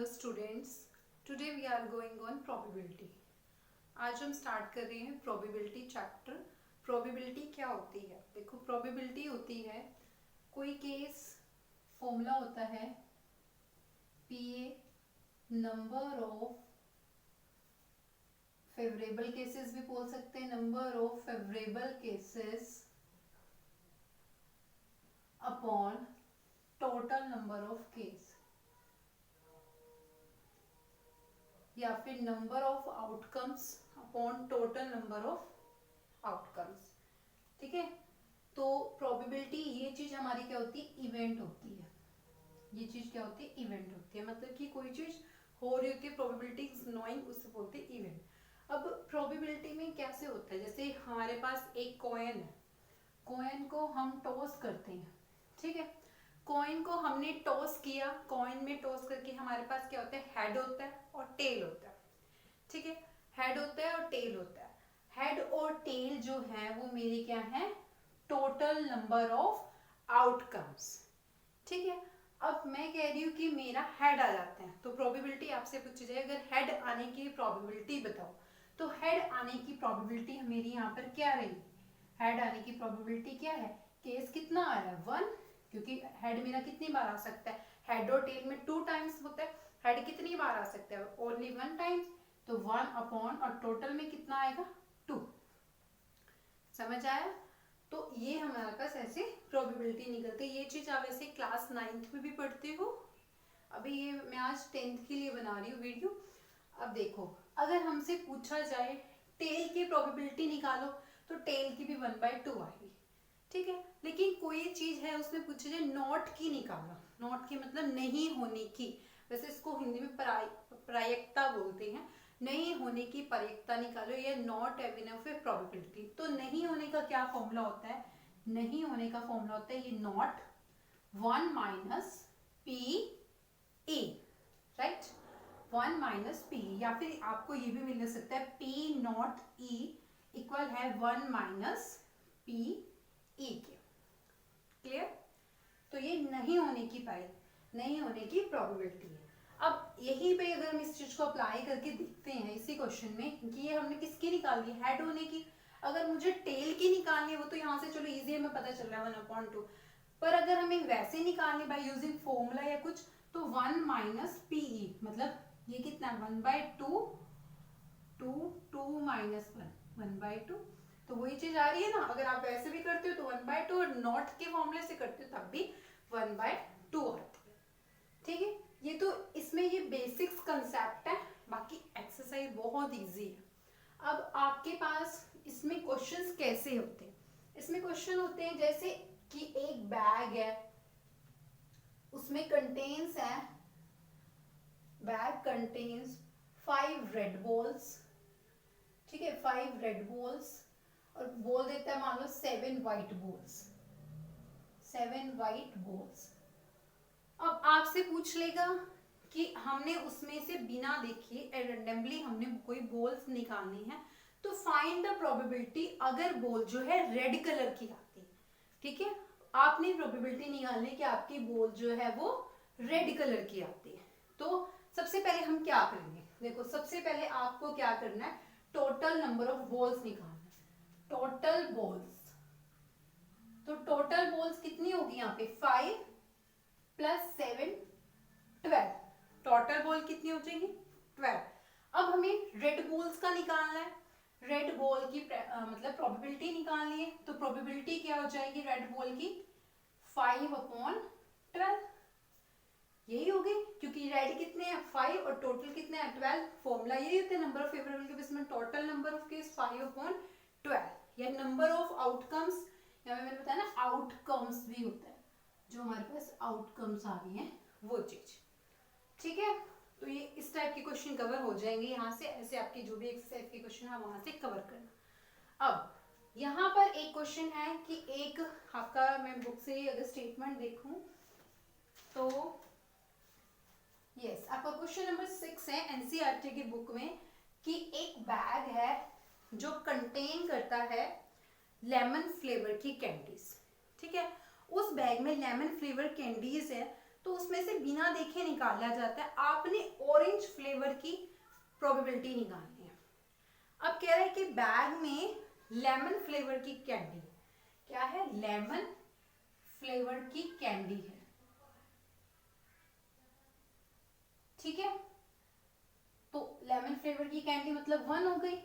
students, today we are going on probability. आज हम start कर रहे हैं probability चैप्टर. probability क्या होती है? देखो probability होती है कोई केस, फॉर्मूला होता है PA, number of favourable cases भी बोल सकते हैं, number of favourable cases upon total number of case, या फिर number of outcomes upon total number of outcomes. ठीक है, तो प्रोबेबिलिटी ये चीज हमारी क्या होती है? इवेंट होती है. ये चीज क्या होती है? इवेंट होती है. मतलब कि कोई चीज हो रही होती है, प्रोबेबिलिटी नोइंग, उससे बोलते हैं इवेंट. अब प्रोबेबिलिटी में कैसे होता है? जैसे हमारे पास एक कॉइन है, कॉइन को हम टॉस करते हैं. ठीक है, कॉइन को हमने टॉस किया, कॉइन में टॉस करके हमारे पास क्या होता है? हेड होता है और टेल होता है. ठीक है, हेड होता है और टेल होता है. हेड और टेल जो है वो मेरी क्या है? Total number of outcomes. ठीक है, अब मैं कह रही हूँ कि मेरा हेड आ जाते हैं, तो प्रोबेबिलिटी आपसे पूछी जाए अगर हेड आने की प्रोबेबिलिटी बताओ, तो हेड आने की प्रोबेबिलिटी मेरी यहाँ पर क्या रही? हेड आने की प्रोबेबिलिटी क्या है? केस कितना आ रहा है? 1, क्योंकि हेड मेरा कितनी बार आ सकता है? हेड और टेल में 2 टाइम्स होता है. हेड कितनी बार आ सकता है? Only 1 times. तो 1 अपॉन और टोटल में कितना आएगा? 2. समझ आया? तो ये हमारे पास ऐसे प्रोबेबिलिटी निकलती है. ये चीज आप वैसे क्लास 9th में भी पढ़ते हो. अभी ये मैं आज 10th के लिए बना रही हूँ वीडियो. अब देखो, अगर हमसे पूछा जाए टेल की प्रोबेबिलिटी निकालो, तो टेल की भी 1/2 आएगी. ठीक है, लेकिन कोई चीज है उसमें पूछे जाए नॉट की निकालो, नॉट की मतलब नहीं होने की. वैसे इसको हिंदी में प्रायिकता बोलते हैं. नहीं होने की प्रायिकता निकालो, या not having of A probability. तो नहीं होने का क्या फॉर्मूला होता है? नहीं होने का फॉर्मूला होता है ये not 1 minus P A. Right, 1 minus P, या फिर आपको ये भी मिल सकता है पी नॉट ई इक्वल है 1 माइनस पी ई के. क्लियर? तो ये नहीं होने की नहीं होने की प्रोबेबिलिटी है. अब यहीं पे अगर हम इस चीज को अप्लाई करके देखते हैं इसी क्वेश्चन में कि ये हमने किसकी निकाली? हेड होने की. अगर मुझे टेल की निकालनी है वो तो यहाँ से चलो इजी है, हमें पता चल रहा है 1/2. पर अगर हमें वैसे निकालनी बाय यूजिंग फॉर्मूला या कुछ, तो 1 माइनस पीई मतलब ये कितना है? 1/2, 2 माइनस 1/2. तो वही चीज आ रही है ना. अगर आप वैसे भी करते हो तो 1/2, और नॉट के फॉर्मूले से करते हो तब भी 1/2 आती है. ठीक है, ये तो इसमें ये बेसिक्स कंसेप्ट है, बाकी एक्सरसाइज बहुत इजी है. अब आपके पास इसमें क्वेश्चंस कैसे होते हैं? इसमें क्वेश्चन होते हैं जैसे कि एक बैग है, उसमें कंटेन्स है, बैग कंटेन्स 5 रेड बॉल्स. ठीक है, 5 रेड बॉल्स, और बोल देता है मान लो 7 व्हाइट बॉल्स, 7 व्हाइट बॉल्स. अब आपसे पूछ लेगा कि हमने उसमें से बिना देखे रैंडमली हमने कोई बॉल्स निकालनी है, तो फाइंड द प्रोबेबिलिटी अगर बॉल जो है रेड कलर की आती है. ठीक है, आपने प्रोबेबिलिटी निकालनी कि आपकी बॉल जो है वो रेड कलर की आती है. तो सबसे पहले हम क्या करेंगे? देखो, सबसे पहले आपको क्या करना है? टोटल नंबर ऑफ बॉल्स निकालना है. टोटल बॉल्स, तो टोटल बॉल्स कितनी होगी यहाँ पे? 5 प्लस 7 12. टोटल बॉल कितनी हो जाएगी? 12. अब हमें रेड बॉल्स का निकालना है. रेड बॉल की मतलब प्रोबेबिलिटी निकालनी है, तो प्रोबेबिलिटी क्या हो जाएगी रेड बॉल की? 5/12. यही होगी, क्योंकि रेड कितने हैं? 5, और टोटल कितने हैं? 12. फॉर्मूला यही होता है नंबर ऑफ फेवरेबल के बेस में टोटल नंबर ऑफ केस 5/12, या नंबर ऑफ आउटकम्स, या मैंने बताया ना आउटकम्स भी होता है, जो हमारे पास आउटकम्स आ रही हैं वो चीज. ठीक है, तो ये इस टाइप के क्वेश्चन कवर हो जाएंगे यहाँ से. ऐसे आपकी जो भी एक्सरसाइज के क्वेश्चन है वहां से कवर करना. अब यहाँ पर एक क्वेश्चन है कि एक आपका, मैं बुक से अगर स्टेटमेंट देखूं तो यस, आपका क्वेश्चन नंबर 6 है एनसीईआरटी की बुक में, कि एक बैग है जो कंटेन करता है लेमन फ्लेवर की कैंडीज. ठीक है, उस बैग में लेमन फ्लेवर कैंडीज है, तो उसमें से बिना देखे निकाला जाता है. आपने फ्लेवर की प्रोबेबिलिटी निकालनी है। अब कह रहे हैं कि बैग में लेमन फ्लेवर की कैंडी, क्या है, लेमन फ्लेवर की कैंडी है, ठीक है। तो लेमन फ्लेवर की कैंडी मतलब 1 हो गई।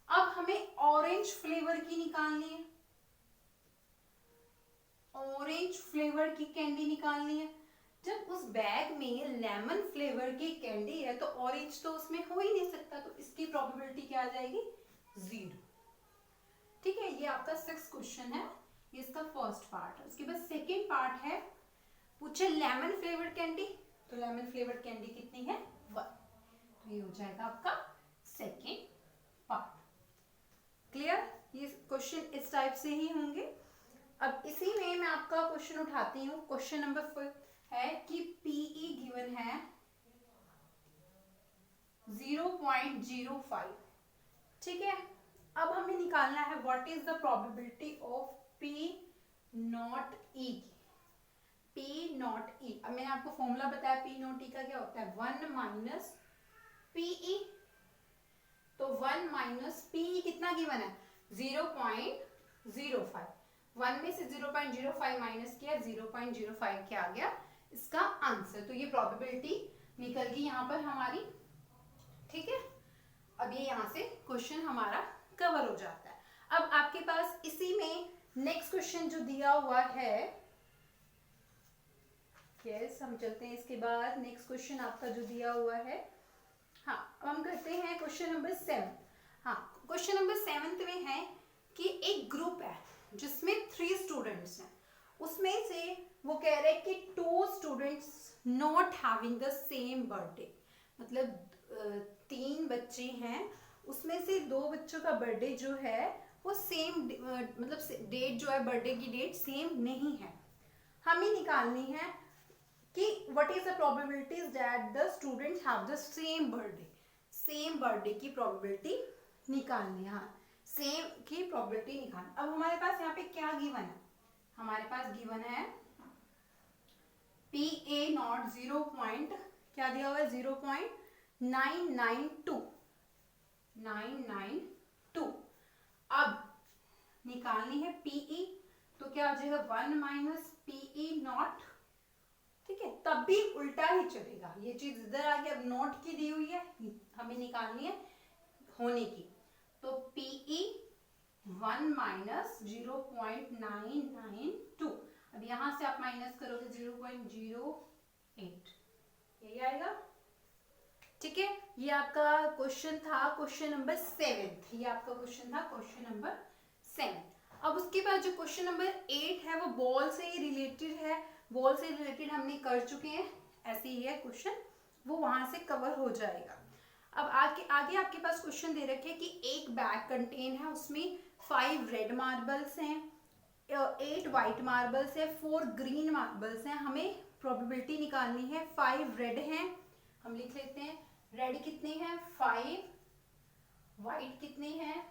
अब हमें ऑरेंज फ्लेवर की निकालनी है, ऑरेंज फ्लेवर की कैंडी निकालनी है। जब उस बैग में लेमन फ्लेवर की कैंडी है तो ऑरेंज तो उसमें हो ही नहीं सकता, तो इसकी प्रोबेबिलिटी क्या आ जाएगी, 0, ठीक है। ये आपका 6th क्वेश्चन है, ये इसका फर्स्ट पार्ट है। उसके बाद सेकेंड पार्ट है, पूछे लेमन फ्लेवर कैंडी, तो लेमन फ्लेवर कैंडी कितनी है, 1, तो ये हो जाएगा आपका सेकेंड पार्ट। क्लियर, ये क्वेश्चन इस टाइप से ही होंगे। अब इसी में मैं आपका क्वेश्चन उठाती हूँ, क्वेश्चन नंबर 4 है कि पीई गिवन है 0.05, ठीक है। अब हमें निकालना है what is the probability of P not E, P not E. अब मैंने आपको फॉर्मूला बताया पी नॉट ई का, क्या होता है, 1 माइनस पीई, तो 1 माइनस पीई कितना गिवन है, 0.05, 1 में से 0.05 माइनस किया, 0.05 क्या आ गया इसका आंसर। तो ये प्रोबेबिलिटी निकल गई यहाँ पर हमारी, ठीक है। अब ये यहाँ से क्वेश्चन हमारा कवर हो जाता है। अब आपके पास इसी में नेक्स्ट क्वेश्चन जो दिया हुआ है, यस हम चलते हैं इसके बाद नेक्स्ट क्वेश्चन आपका जो दिया हुआ है। हाँ, अब हम करते हैं क्वेश्चन नंबर 7। हाँ, क्वेश्चन नंबर 7 में है कि एक ग्रुप है जिसमें 3 स्टूडेंट्स हैं, उसमें से वो कह रहे हैं कि 2 students not having the same birthday, मतलब 3 बच्चे हैं, उसमें से 2 बच्चों का बर्थडे जो है वो सेम, मतलब डेट जो है, बर्थडे की डेट सेम नहीं है। हमें निकालनी है कि what is the probabilities that the students have the same birthday, same birthday की प्रोबेबिलिटी निकालनी है। हाँ, सेम की प्रोबेबिलिटी निकालनी। अब हमारे पास यहाँ पे क्या गिवन है, हमारे पास गिवन है पी ए नॉट 0 पॉइंट क्या दिया हुआ है, 0.992। अब निकालनी है पीई, तो क्या हो जाएगा 1 माइनस पीई नॉट, ठीक है। तब भी उल्टा ही चलेगा, ये चीज इधर आ गया, अब नॉट की दी हुई है, हमें निकालनी है होने की, तो पीई 1 माइनस 0.992। अब यहां से आप माइनस करोगे 0.08, यही आएगा, ठीक है। ये आपका क्वेश्चन था क्वेश्चन नंबर 7, ये आपका क्वेश्चन था क्वेश्चन नंबर 7। अब उसके बाद जो क्वेश्चन नंबर 8 है वो बॉल से ही रिलेटेड है, बॉल से रिलेटेड हमने कर चुके हैं, ऐसे ही है क्वेश्चन, वो वहां से कवर हो जाएगा। अब आगे आपके पास क्वेश्चन दे रखे हैं कि एक बैग कंटेन है, उसमें 5 रेड मार्बल्स हैं, 8 वाइट मार्बल्स है, 4 ग्रीन मार्बल्स हैं। हमें प्रोबेबिलिटी निकालनी है, 5 रेड हैं, हम लिख लेते हैं, रेड कितने हैं 5, वाइट कितने हैं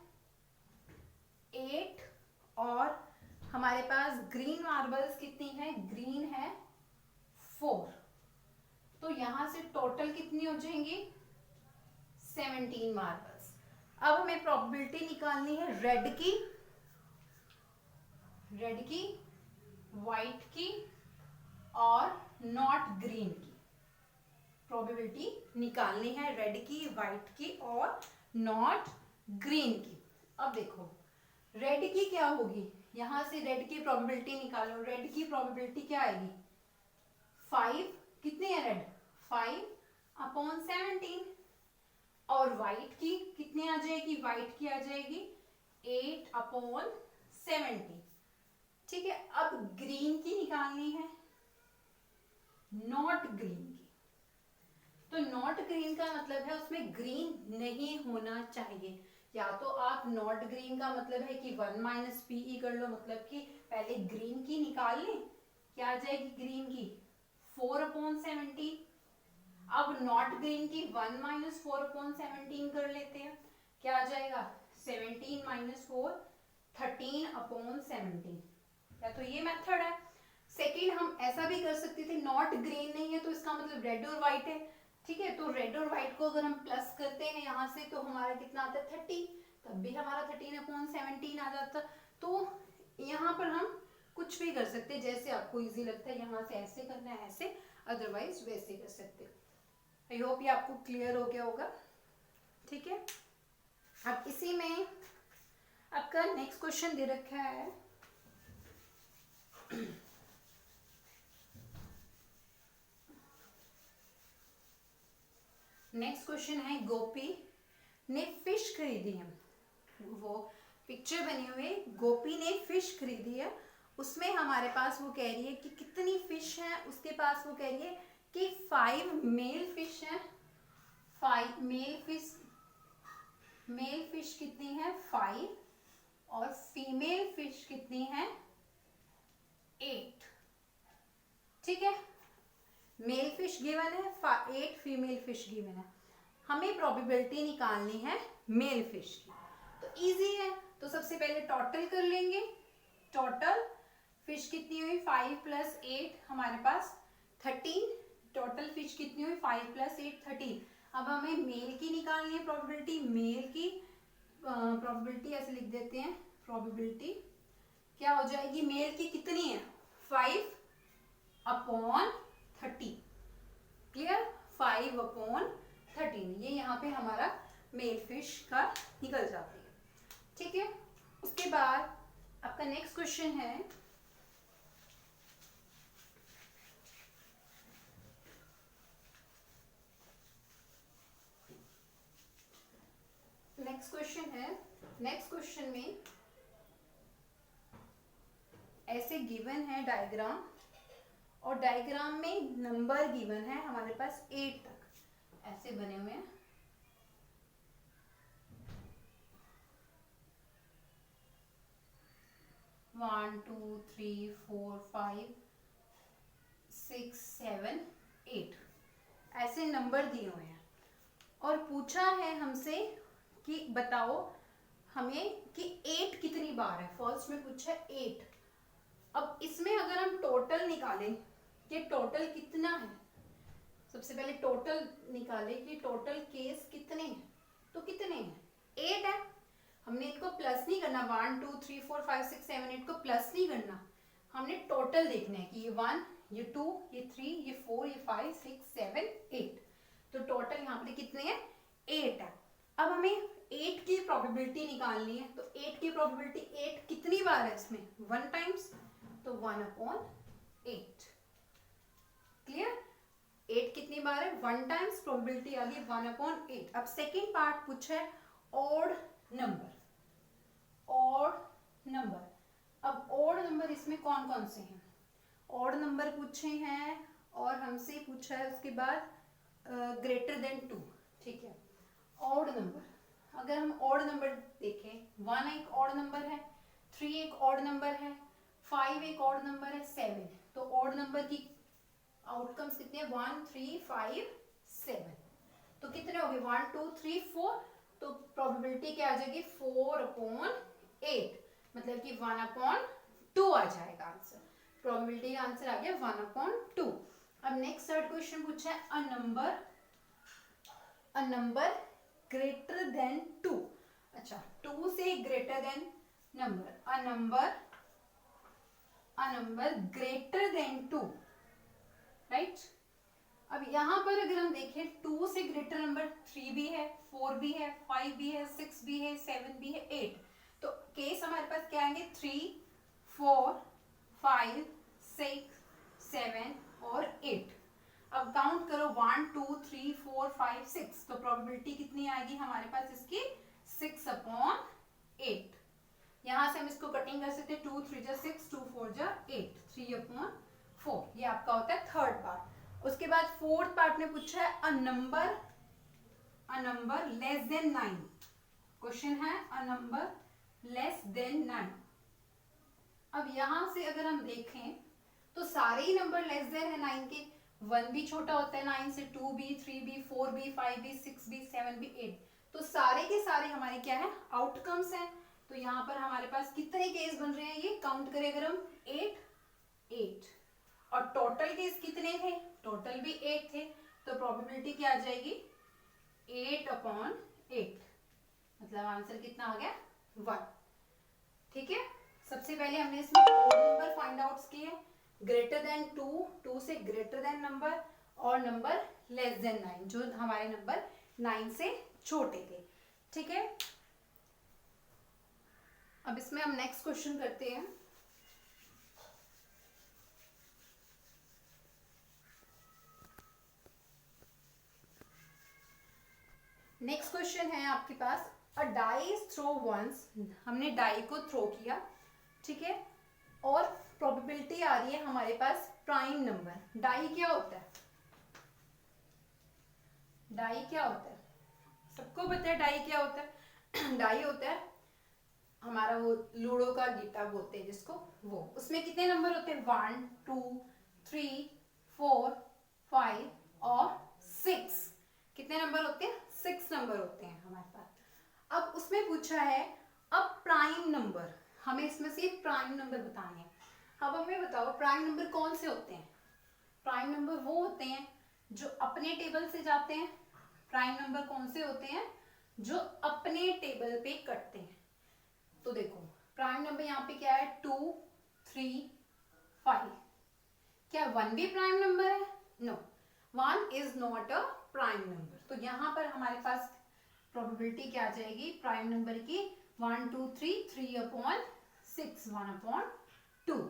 8, और हमारे पास ग्रीन मार्बल्स कितनी है, ग्रीन है 4। तो यहां से टोटल कितनी हो जाएंगी 17 मार्बल्स। अब हमें प्रोबेबिलिटी निकालनी है रेड की, व्हाइट की और नॉट ग्रीन की। प्रोबेबिलिटी निकालनी है रेड की, व्हाइट की और नॉट ग्रीन की। अब देखो रेड की क्या होगी, यहां से रेड की प्रोबेबिलिटी निकालो, रेड की प्रोबेबिलिटी क्या आएगी 5, कितने हैं रेड 5/17, और व्हाइट की कितनी आ जाएगी, व्हाइट की आ जाएगी 8/70, ठीक है। अब ग्रीन की निकालनी है, नॉट ग्रीन की, तो नॉट ग्रीन का मतलब है उसमें ग्रीन नहीं होना चाहिए। या तो आप नॉट ग्रीन का मतलब है कि 1 माइनस पीई कर लो, मतलब कि पहले ग्रीन की निकाल लें, क्या आ जाएगी ग्रीन की 4/17। अब नॉट ग्रीन की 1 माइनस 4/17 कर लेते हैं, क्या आ जाएगा 17 माइनस 4 13/17। या तो ये मेथड है। सेकेंड हम ऐसा भी कर सकते थे, नॉट ग्रीन नहीं है तो इसका मतलब रेड और व्हाइट है, ठीक है। तो तो रेड और व्हाइट को अगर हम प्लस करते हैं यहाँ से तो हमारा कितना आता है 30, तब भी हमारा 13/17 आ जाता। तो यहाँ पर हम कुछ भी कर सकते हैं, जैसे आपको इजी लगता है, यहाँ से ऐसे करना है ऐसे, अदरवाइज वैसे कर सकते हैं। आई होप ये आपको क्लियर हो गया होगा। ठीक है, अब इसी में आपका नेक्स्ट क्वेश्चन दे रखा है नेक्स्ट क्वेश्चन है गोपी ने फिश खरीदी है। वो पिक्चर बनी हुई है, गोपी ने फिश खरीदी है, उसमें हमारे पास वो कह रही है कि कितनी फिश है। उसके पास वो कह रही है कि 5 मेल फिश है, 5 मेल फिश कितनी है 5, और फीमेल फिश कितनी है 8। ठीक है, मेल फिश गिवन है, 8 फीमेल फिश गिवन है, हमें प्रोबेबिलिटी निकालनी है मेल फिश की। तो इजी है, तो सबसे पहले टोटल कर लेंगे। टोटल फिश कितनी हुई 5 + 8 हमारे पास 13, टोटल फिश कितनी हुई 5 + 8 13। अब हमें मेल की निकालनी है प्रोबेबिलिटी। मेल की प्रोबेबिलिटी ऐसे लिख देते हैं, प्रोबेबिलिटी क्या हो जाएगी, मेल की कितनी है 5/30। क्लियर, 5/13, ये यहाँ पे हमारा मेल फिश का निकल जाती है। ठीक है, उसके बाद आपका नेक्स्ट क्वेश्चन है नेक्स्ट क्वेश्चन में ऐसे गिवन है डायग्राम, और डायग्राम में नंबर गिवन है हमारे पास 8 तक, ऐसे बने हुए हैं। वन 2 3 4 5 6 7 8 ऐसे नंबर दिए हुए हैं, और पूछा है हमसे कि बताओ हमें कि 8 कितनी बार है। फर्स्ट में पूछा है 8। अब इसमें अगर हम टोटल निकालें कि टोटल कितना है, सबसे पहले टोटल निकालें कि टोटल केस कितने हैं, तो कितने हैं 8 है। हमने इनको प्लस नहीं करना, 1 2 3 4 5 6 7 8 को प्लस नहीं करना, हमने टोटल देखना है कि ये 1 ये 2 ये 3 ये 4 ये 5 6 7 8, तो टोटल यहाँ पे कितने हैं 8 है। अब हमें 8 की प्रोबेबिलिटी निकालनी है, तो 8 की प्रोबेबिलिटी 8 कितनी बार है इसमें 1 टाइम्स, तो 1/8। क्लियर, 8 कितनी बार है 1 टाइम्स, प्रोबेबिलिटी आ गई 1/8। अब सेकेंड पार्ट पूछा है ऑड नंबर। अब ऑड नंबर इसमें कौन कौन से हैं, ऑड नंबर पूछे हैं, और हमसे पूछा है उसके बाद ग्रेटर देन 2। ठीक है, ऑड नंबर, अगर हम ऑड नंबर देखें 1 एक ऑड नंबर है, 3 एक ऑड नंबर है, 5 एक ऑड नंबर है, 7, तो ऑड नंबर की आउटकम्स कितने हैं 1 3 5 7, तो कितने हो गए 1 2 3 4, तो प्रोबेबिलिटी क्या आ जाएगी 4/8, मतलब कि 1/2 आ जाएगा आंसर। प्रोबेबिलिटी का आंसर आ गया 1/2। अब नेक्स्ट थर्ड क्वेश्चन पूछा है अ नंबर ग्रेटर देन 2। अच्छा, 2 से greater than number, a number greater than 2, right. अब यहाँ पर अगर हम देखें 2 से ग्रेटर नंबर 3 भी है, 4 भी है, 5 भी है, 6 भी है, 7 भी है, 8, तो केस हमारे पास क्या आएंगे 3 4 5 6 7 और 8। अब काउंट करो 1 2 3 4 5 6, तो प्रोबेबिलिटी कितनी आएगी हमारे पास इसकी 6/8। यहाँ से हम इसको कटिंग कर सकते हैं, 2 3 जा 6 2 4 जा 8 3/4, ये आपका होता है थर्ड पार्ट। उसके बाद फोर्थ पार्ट में पूछा है a number less than 9। Question है अ नंबर लेस देन 9। अब यहां से अगर हम देखें तो सारे ही नंबर लेस देन है 9 के, 1 भी छोटा होता है 9 से, 2 भी 3 भी 4 भी 5 भी 6 भी 7 भी 8, तो सारे के सारे हमारे क्या है आउटकम्स हैं। तो यहाँ पर हमारे पास कितने केस बन रहे हैं, ये काउंट करें अगर हम 8 और टोटल केस कितने थे, टोटल भी 8 थे, तो प्रोबेबिलिटी क्या आ जाएगी 8/8, मतलब आंसर कितना आ गया 1। ठीक है, सबसे पहले हमने इसमें ओड नंबर फाइंड आउट किए, ग्रेटर देन 2, 2 से ग्रेटर देन नंबर, और नंबर लेस देन 9, जो हमारे नंबर 9 से छोटे थे। ठीक है, अब इसमें हम नेक्स्ट क्वेश्चन करते हैं। नेक्स्ट क्वेश्चन है आपके पास, अ डाई इज थ्रो वंस, हमने डाई को थ्रो किया, ठीक है, और प्रोबेबिलिटी आ रही है हमारे पास प्राइम नंबर। डाई क्या होता है, डाई क्या होता है, सबको पता है डाई क्या होता है। डाई होता है हमारा वो लूडो का गीता बोलते हैं जिसको, वो उसमें कितने नंबर होते हैं 1 2 3 4 5 और 6, कितने नंबर होते हैं 6 नंबर होते हैं हमारे पास। अब उसमें पूछा है अब प्राइम नंबर, हमें इसमें से प्राइम नंबर बताने हैं। अब हमें बताओ प्राइम नंबर कौन से होते हैं। प्राइम नंबर वो होते हैं जो अपने टेबल से जाते हैं। प्राइम नंबर कौन से होते हैं जो अपने टेबल पे कटते हैं। तो देखो प्राइम नंबर यहाँ पे क्या है 2 3 5, क्या 1 भी प्राइम नंबर है, no, 1 is not a prime number. तो यहाँ पर हमारे पास प्रोबेबिलिटी क्या आ जाएगी प्राइम नंबर की 1 2 3 3/6 1/2,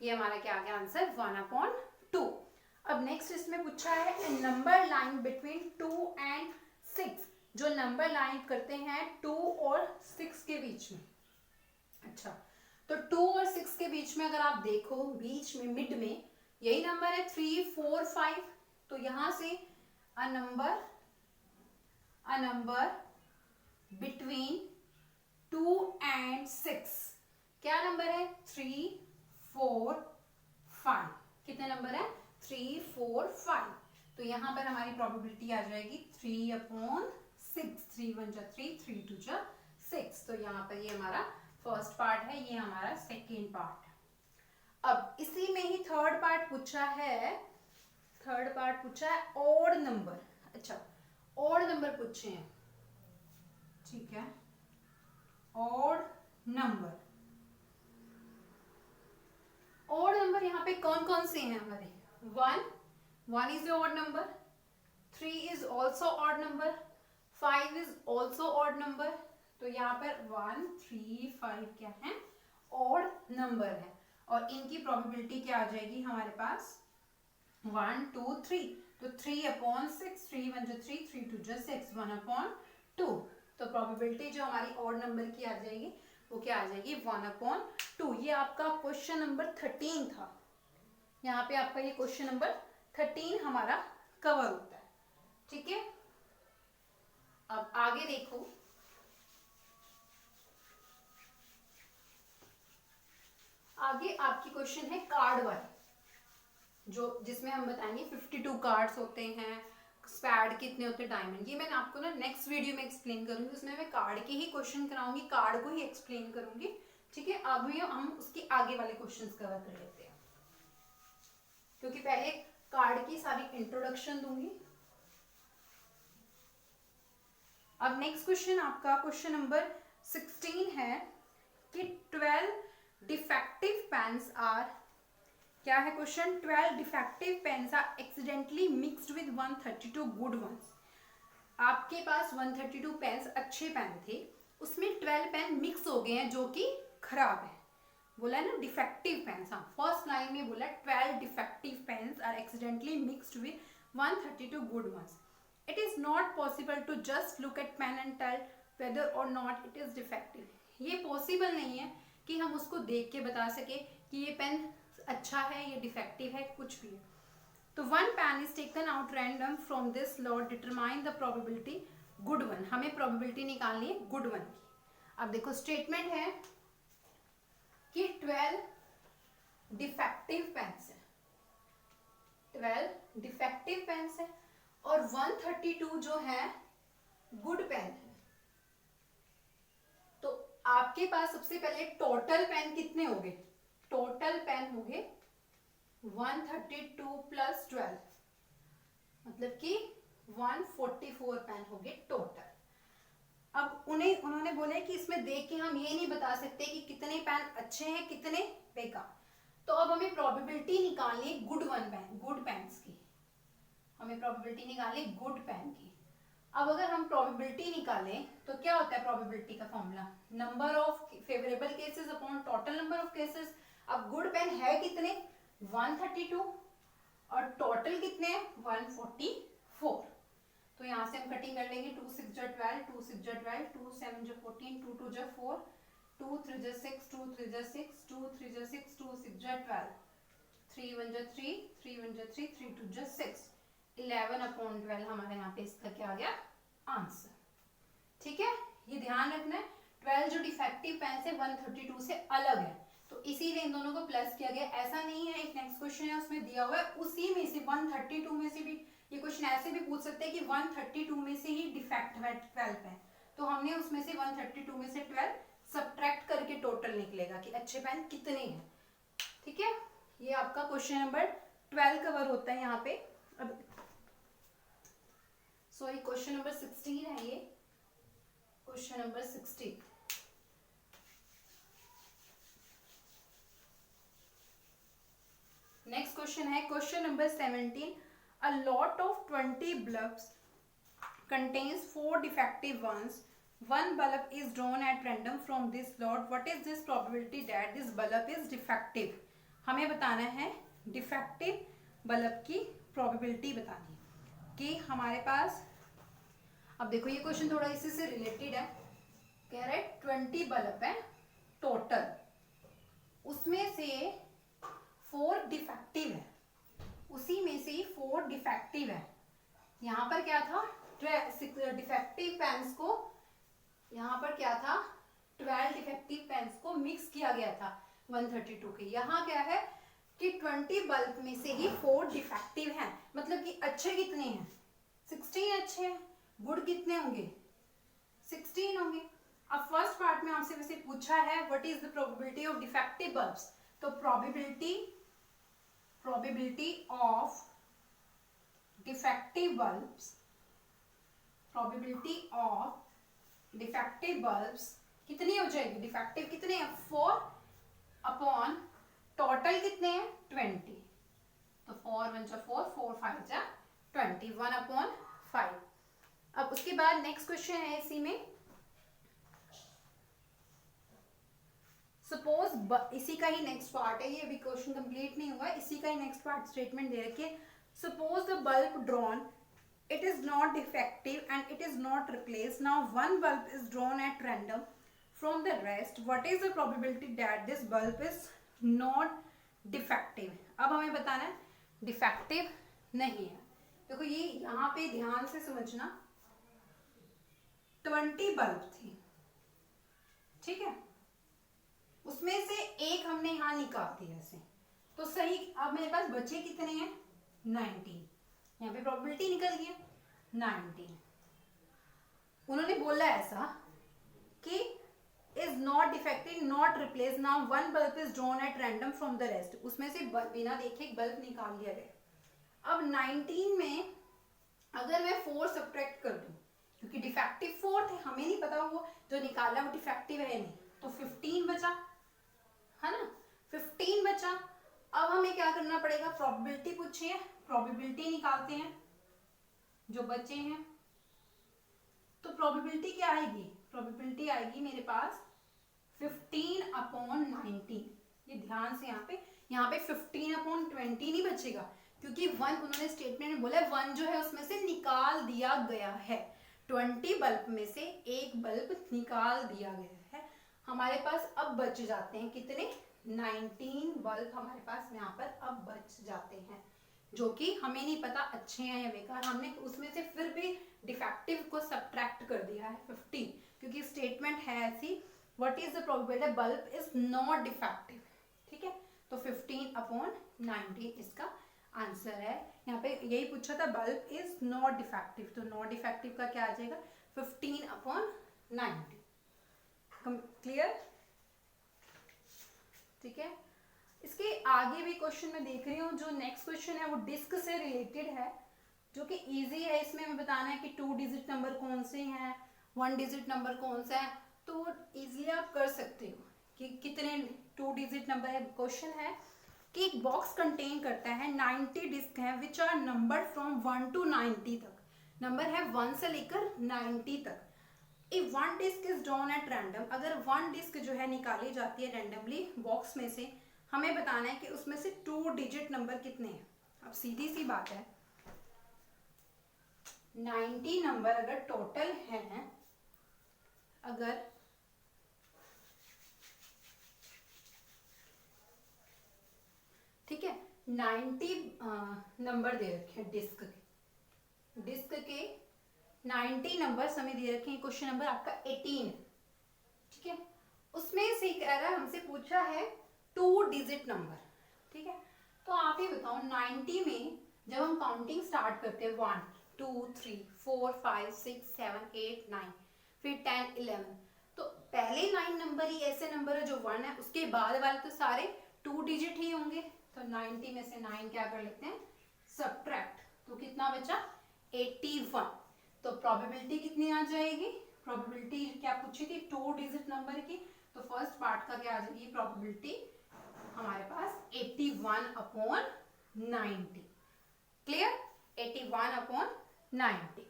ये हमारा क्या आ गया आंसर 1/2। अब नेक्स्ट इसमें पूछा है नंबर लाइन बिटवीन 2 एंड 6, जो नंबर लाइन करते हैं 2 और 6 के बीच में। अच्छा, तो 2 और 6 के बीच में अगर आप देखो, बीच में मिड में यही नंबर है 3 4 5, तो यहां से अ नंबर बिटवीन 2 एंड 6, क्या नंबर है 3 4 5, कितने नंबर है 3 4 5, तो यहां पर हमारी प्रोबेबिलिटी आ जाएगी 3/6, 3 1 जा 3 3 2 जा 6, तो यहाँ पर ये हमारा फर्स्ट पार्ट है, ये हमारा सेकेंड पार्ट है। अब इसी में ही थर्ड पार्ट पूछा है, थर्ड पार्ट पूछा है ऑड नंबर। अच्छा, ऑड नंबर पूछे हैं, ठीक है, ऑड नंबर, ऑड नंबर यहाँ पे कौन कौन से हैं हमारे 1 is odd number, 3 is also odd number, 5 is also odd number, तो यहाँ पर 1 3 5 क्या है ऑड नंबर है, और इनकी प्रोबेबिलिटी क्या आ जाएगी हमारे पास 1 2 3, तो 3/6, 3 1 जा 3 3 2 जा 6, 1/2, तो प्रोबेबिलिटी जो हमारी ऑड नंबर की आ जाएगी वो क्या आ जाएगी 1/2। ये आपका क्वेश्चन नंबर 13 था, यहाँ पे आपका ये क्वेश्चन नंबर 13 हमारा कवर होता है। ठीक है, अब आगे देखो, आगे आपकी क्वेश्चन है कार्ड वाली, जो जिसमें हम बताएंगे 52 कार्ड्स होते हैं, स्पैड कितने होते हैं, डायमंड, ये मैंने आपको ना नेक्स्ट वीडियो में एक्सप्लेन करूंगी, उसमें मैं कार्ड के ही क्वेश्चन कराऊंगी, कार्ड को ही एक्सप्लेन करूंगी। ठीक है, अभी हम उसके आगे वाले क्वेश्चंस कवर कर लेते हैं, क्योंकि पहले कार्ड की सारी इंट्रोडक्शन दूंगी। अब नेक्स्ट क्वेश्चन आपका क्वेश्चन नंबर 16 है कि 12 डिफेक्टिव पेन्स आर, क्या है question, 12 defective pens are accidentally mixed with 132 good ones. आपके पास 132 पेन्स अच्छे पेन थे, उसमें 12 पेन मिक्स हो गए हैं जो कि खराब है, बोला है ना डिफेक्टिव पेन्स। हाँ, फर्स्ट लाइन में बोला 12 defective pens are accidentally mixed with 132 good ones. It is not possible to just look at pen and tell whether or not it is defective. ये पॉसिबल नहीं है कि हम उसको देख के बता सके कि ये पेन अच्छा है, ये डिफेक्टिव है, कुछ भी है। तो one pen is taken out random from this lot, determine the probability good one, हमें प्रोबेबिलिटी निकालनी है गुड वन की। अब देखो स्टेटमेंट है कि 12 डिफेक्टिव पेन्स है, 12 डिफेक्टिव पेन्स है और 132 जो है गुड पेन है। तो आपके पास सबसे पहले टोटल पेन कितने हो गए, टोटल पेन हो गए 132 प्लस 12, मतलब कि 144 पेन हो गए टोटल। अब उन्होंने बोले कि इसमें देख के हम ये नहीं बता सकते कि कितने पेन अच्छे हैं कितने बेकार, तो अब हमें प्रोबेबिलिटी निकालनी है गुड पेन्स की, हमें प्रोबेबिलिटी निकालनी गुड पेन की। अब अगर हम प्रोबेबिलिटी निकालें तो क्या होता है प्रोबेबिलिटी का formula, number of favourable cases upon total number of cases. अब गुड पेन है कितने 132 और टोटल कितने हैं 144, तो यहाँ से हम कटिंग कर लेंगे 2 6 12, 2 6 12, 2 7 14, 2 2 4, 2 3 6, 2 3 6, 2 3 6, 2 6 12, 3 1 3, 3 1 3, 3 2 6, 11/12 हमारे यहाँ पे इसका क्या आ गया आंसर। ठीक है, ये ध्यान रखना है 12 जो डिफेक्टिव पेन से 132 से अलग है, तो इसीलिए इन दोनों को प्लस किया गया। ऐसा नहीं है, एक नेक्स्ट क्वेश्चन है उसमें दिया हुआ है उसी में से 132 में से भी, ये क्वेश्चन ऐसे भी पूछ सकते हैं कि 132 में से ही डिफेक्ट है 12 पेन, तो हमने उसमें से 132 में से 12 सब्ट्रैक्ट करके टोटल निकलेगा कि अच्छे पेन कितने हैं। ठीक है, ये आपका क्वेश्चन नंबर 12 कवर होता है यहाँ पे। अब सॉरी क्वेश्चन नंबर 16 है ये, क्वेश्चन नंबर 16। नेक्स्ट क्वेश्चन है question number 17। A lot of 20 bulbs contains 4 defective ones. One bulb is drawn at random from this lot. What is this probability that this bulb is defective? हमें बताना है defective bulb की probability बतानी है कि हमारे पास, अब देखो ये क्वेश्चन थोड़ा इसी से रिलेटेड है, कह रहे 20 बल्ब है टोटल, उसमें से 4 डिफेक्टिव है, उसी में से 4 डिफेक्टिव है। यहाँ पर क्या था डिफेक्टिव पेन्स को, यहाँ पर क्या था 12 डिफेक्टिव पेन्स को मिक्स किया गया था 132 के। यहाँ क्या है कि 20 बल्ब में से ही 4 डिफेक्टिव हैं, मतलब कि अच्छे कितने हैं 16 अच्छे हैं, गुड कितने होंगे 16 होंगे। अब फर्स्ट पार्ट में आपसे वैसे पूछा है what is the probability of defective bulbs, तो प्रोबेबिलिटी ऑफ डिफेक्टिव बल्ब्स कितनी हो जाएगी, डिफेक्टिव कितने हैं 4 अपॉन टोटल कितने हैं 20, तो 4 1 4, 4 5 20, 1/5। अब उसके बाद नेक्स्ट क्वेश्चन है इसी में, सपोज इसी का ही नेक्स्ट पार्ट है, ये अभी क्वेश्चन कंप्लीट नहीं हुआ, इसी का ही नेक्स्ट पार्ट स्टेटमेंट दे रखी है। Suppose the bulb drawn it is not defective and it is not replaced. Now one bulb is drawn at random from the rest. What is the probability that this bulb is not defective? अब हमें बताना है defective नहीं है। देखो ये यहाँ पे ध्यान से समझना, 20 बल्ब थी, ठीक है, उसमें से एक हमने यहाँ निकाल दिया ऐसे, तो सही। अब मेरे पास बचे कितने हैं 19, यहाँ पे प्रोबेबिलिटी निकल गया 19। उन्होंने बोला ऐसा कि is not defective not replace. Now one bulb is drawn at random from the rest, उसमें से बिना देखे एक बल्ब निकाल लिया गया। अब 19 में अगर मैं 4 सब्ट्रैक्ट कर दूं, क्योंकि डिफेक्टिव 4 थे, हमें नहीं पता वो जो निकाला वो डिफेक्टिव है नहीं, तो 15 बचा है ना, 15 बचा। अब हमें क्या करना पड़ेगा, प्रोबेबिलिटी पूछी है, प्रोबेबिलिटी निकालते हैं जो बचे हैं। तो प्रोबेबिलिटी क्या आएगी, प्रोबेबिलिटी आएगी मेरे पास 15/19। ये ध्यान से यहाँ पे 15/20 नहीं बचेगा, क्योंकि 1 उन्होंने स्टेटमेंट में बोला 1 जो है उसमें से निकाल दिया गया है, 20 बल्ब में से एक बल्ब निकाल दिया गया है। हमारे पास अब बच जाते हैं कितने 19 बल्ब हमारे पास यहाँ पर अब बच जाते हैं, जो कि हमें नहीं पता अच्छे हैं या बेकार। हमने उसमें से फिर भी डिफेक्टिव को सब्ट्रैक्ट कर दिया है 15, क्योंकि स्टेटमेंट है ऐसी what is the probability bulb is not defective, ठीक है। तो 15/19 इसका आंसर है। यहाँ पे यही पूछा था बल्ब इज नॉट डिफेक्टिव, तो नॉट डिफेक्टिव का क्या आ जाएगा 15/19। क्लियर, ठीक है। इसके आगे भी क्वेश्चन मैं देख रही हूँ, जो नेक्स्ट क्वेश्चन है वो डिस्क से रिलेटेड है, जो कि इजी है। इसमें हमें बताना है कि 2 डिजिट नंबर कौन से हैं, 1 डिजिट नंबर कौन सा है, तो इजीली आप कर सकते हो कि कितने 2 डिजिट नंबर है। क्वेश्चन है कि एक बॉक्स कंटेन करता है 90 डिस्क हैं which are number from 1 to 90 तक, नंबर है 1 से लेकर 90 तक। If 1 disc is drawn at random, अगर 1 डिस्क जो है निकाली जाती है रैंडमली बॉक्स में से, हमें बताना है कि उसमें से 2 डिजिट नंबर कितने हैं। अब सीधी सी बात है, 90 नंबर अगर टोटल है, अगर ठीक है 90 नंबर दे रखे हैं डिस्क के 90 नंबर हमें दे रखे हैं। क्वेश्चन नंबर आपका 18, ठीक है, उसमें से कह रहा है, हमसे पूछा है 2 डिजिट नंबर, ठीक है। तो आप ही बताओ 90 में जब हम काउंटिंग स्टार्ट करते हैं 1 2 3 4 5 6 7 8 9 फिर 10 11, तो पहले 9 नंबर ही ऐसे नंबर है जो 1 है, उसके बाद वाले तो सारे 2 डिजिट ही होंगे। तो 90 में से 9 क्या कर लेते हैं, सब्ट्रैक्ट, तो कितना बचा 81। तो प्रोबेबिलिटी कितनी आ जाएगी, प्रोबेबिलिटी क्या पूछी थी 2 डिजिट नंबर की, तो फर्स्ट पार्ट का क्या आ जाएगी प्रोबेबिलिटी हमारे पास 81/90। क्लियर, 81/90।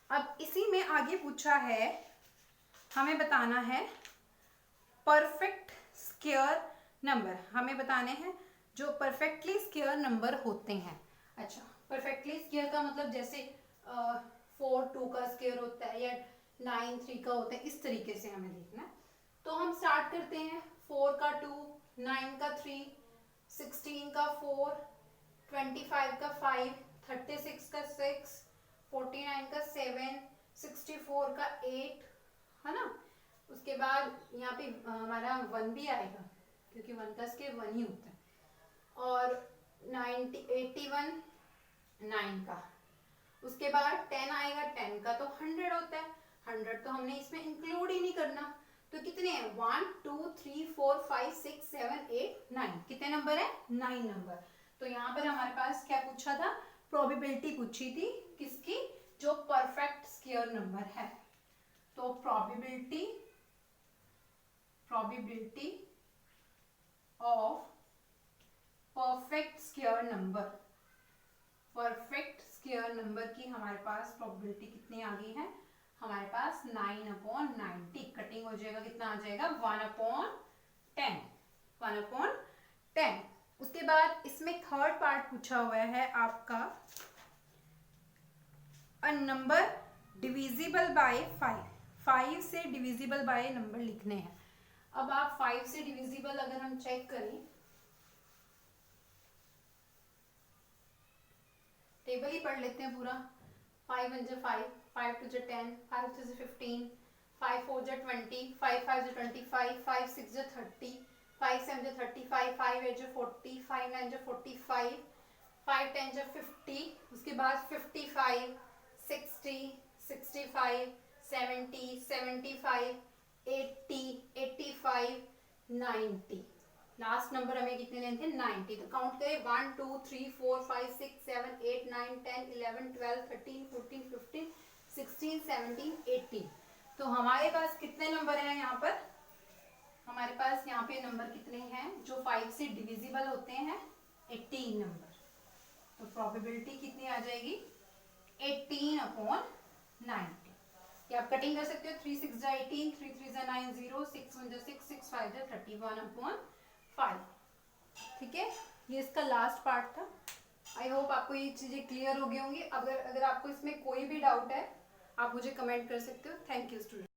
अब इसी में आगे पूछा है, हमें बताना है परफेक्ट स्क्वायर नंबर, हमें बताने हैं जो परफेक्टली स्क्वायर नंबर होते हैं। अच्छा, परफेक्टली स्क्वायर का मतलब जैसे 4 2 का स्क्वायर होता है या 9 3 का होता है, इस तरीके से हमें देखना है। तो हम स्टार्ट करते हैं 4 का 2, 9 का 3, 16 का 4, 25 का 5, 36 का 6, 49 का 7, 64 का 8, है ना। उसके बाद यहाँ पे हमारा 1 भी आएगा क्योंकि 1 का स्क्वायर 1 ही होता है, और 81 9 का, उसके बाद 10 आएगा, 10 का तो 100 होता है, 100 तो हमने इसमें इंक्लूड ही नहीं करना। तो कितने हैं 1 2 3 4 5 6 7 8 9, कितने नंबर है 9 नंबर। तो यहाँ पर हमारे पास क्या पूछा था, प्रोबेबिलिटी पूछी थी किसकी, जो परफेक्ट स्क्वायर नंबर है। तो probability of perfect square number, perfect square number की हमारे पास प्रोबेबिलिटी कितनी आ गई है, हमारे पास 9/90। कटिंग हो जाएगा, कितना आ जाएगा 1/10, 1/10। उसके बाद इसमें थर्ड पार्ट पूछा हुआ है आपका, अ नंबर डिविजिबल बाय 5, 5 से डिविजिबल बाय नंबर लिखने हैं। अब आप 5 से डिविजिबल अगर हम चेक करें, टेबल ही पढ़ लेते हैं पूरा। 5 1 5, 5 2 10, 5 2 15, 5 4 20, 5 5 25, 5 6 30, 5 7 35, 5 8 40, 5 9 45, 5 10 50, उसके बाद 55 60 65 70 75 80 85 90, लास्ट नंबर हमें कितने लेने थे 90। तो काउंट करें 1 2 3 4 5 6 7 8 9 10 11 12 13 14 15 16 17 18। तो हमारे पास कितने नंबर हैं यहाँ पर, हमारे पास यहाँ पे नंबर कितने हैं जो 5 से डिविजिबल होते हैं, 18 नंबर। तो प्रोबेबिलिटी कितनी आ जाएगी 18/90। या आप कटिंग कर सकते हो, 3 6 18, 3 3 9 0, 6 1 6, 6 5 31/5। ठीक है, ये इसका लास्ट पार्ट था। आई होप आपको ये चीजें क्लियर हो गई होंगी। अगर आपको इसमें कोई भी डाउट है आप मुझे कमेंट कर सकते हो। Thank you student.